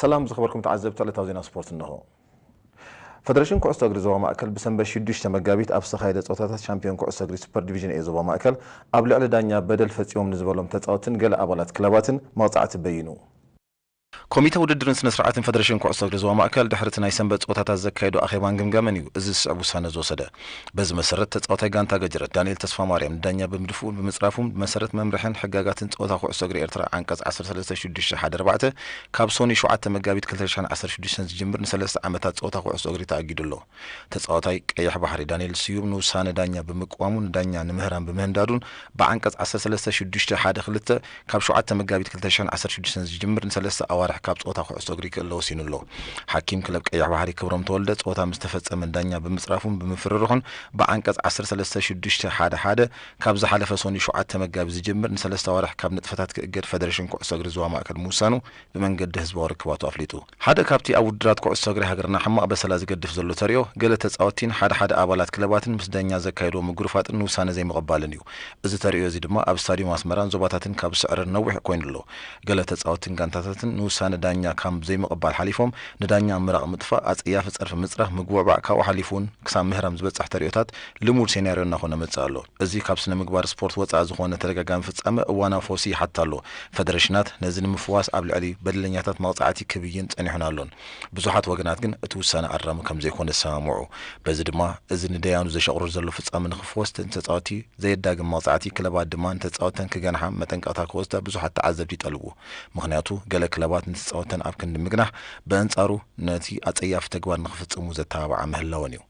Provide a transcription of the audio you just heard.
سلام زخبركم تعذب تلاتة وزينا سبورت النهو فدرشن كوستا غري زوا ماكل بسنبر 6 مغابيت ابس خايده صوتات شامبيون كوستا غري سوبر ديفيجن اي زوا ماكل ابل على دانيا بدل فصيوم نزبلهم تጻوتن ገለ አባላት ክለባትን ማውጣት በይኑ كوميتا وددرن سنة سرعات فدرشن كوستا غري زوا ماكل دحرت ناي سنبت صوتات زكايدو اخيبان غمغمن يو از صعب وسانه زوسده بز مسرت تጻوتاي غانتا ገጀረት ዳንኤል ተስፋ ማርያም ዳኛ በምድፉ በመጽራፉም መሰረት መምረህን ሕጋጋትን ጾታ ኮስታ ግሪ ኤርትራ አንቀጽ 13 ሓደ 4 ካብሶኒ 7 መጋቢት 2016 ጅምር ን3 ዓመታት ጾታ ኮስታ ግሪ ታጊድሎ ተጻውታይ ቀያሕ ባህሪ ዳንኤል ሲዩም ንውሳነ ዳኛ በመቋሙን ዳኛ ንምህራን በመህንዳዱን በአንቀጽ 13 ሓደ 2 ካብ 7 መጋቢት 2016 ጅምር ን3 አዋርሕ ካብ ጾታ ኮስታ ግሪ ከለው ሲኑሎ ሐኪም ክለብ ቀያሕ ባህሪ ክብሮም ተወልደ ጾታ ምስተፈጸመ ዳኛ በመጽራፉን በመፍረሩን በአንቀጽ 13 ሓደ 1 ካብ ዝሓለፈ ሶኒ 7 መጋቢት ጅምር ን3 አዋርሕ ካብ ንጥፈታት ክእገድ ፌደሬሽን ኮስታ ግሪ ዝዋ ማእከል ሙሳኑ በመንገድ ህዝባዊ ርክባቱ አፍሊጡ ሓደ ካብቲ አውድራት ኮስታ ግሪ ሃገርና ሕማቅ በሰላ ዝገድፍ ዘሎ ተሪዮ ገለ ተጻወቲን ሓደ አባላት ክለባትን ምስ ዳኛ ዘካይዶ ምግሩፋጥን ውሳነ ዘይመቀባልን እዩ እዚ ተሪዮ እዚ ድማ ኣብ ስታዲየም አስመራን ዞባታትን ካብ ስዕር ነውሕ ኮይኑሎ ገለ ተጻወቲን ጋንታታትን ውሳነ ዳኛ ከም ዘይመቀባል ሓሊፎም ንዳኛ ምራቅ ምጥፋ አጽያፍ ጸርፍ ምጽራፍ ምግባዕ ካብ ሓሊፉን ክሳብ ምህራም ዝበጽሕ ተሪዮታት ልሙድ ሴናሪዮ እናኾነ መጻሎ እዚ ካብ ስነ ምግባር ስፖርት ወጻ ዝኾነ ተደጋጋሚ ፍጻመ እዋና ፎሲ ሓታሎ ፌደሬሽናት ነዚ ንምፍዋስ ኣብ ልዕሊ በደለኛታት መቅጻዕቲ ክብይን ጸኒሑናሎን ብዙሓት ወገናት ግን እቲ ውሳነ ኣራሙ ከም ዘይኮነ ሰማምዑ በዚ ድማ እዚ ንደያኑ ዘሸቅሩ ዘሎ ፍጻመ ንኽፍወስ ተጻወቲ ዘይዳግም መቅጻዕቲ ክለባት ድማ ተጻወተን ክገንሓ መጠንቀቕታ ክወስዳ ብዙሓት ተዓዘብቲ ይጠልቡ ምክንያቱ ገለ ክለባት ተጻወተን ኣብ ክንዲ ምግናሕ በአንጻሩ ነቲ አጸያፍ ተግባር ንኽፍጽሙ ዘተባብዓ ምህላውን እዩ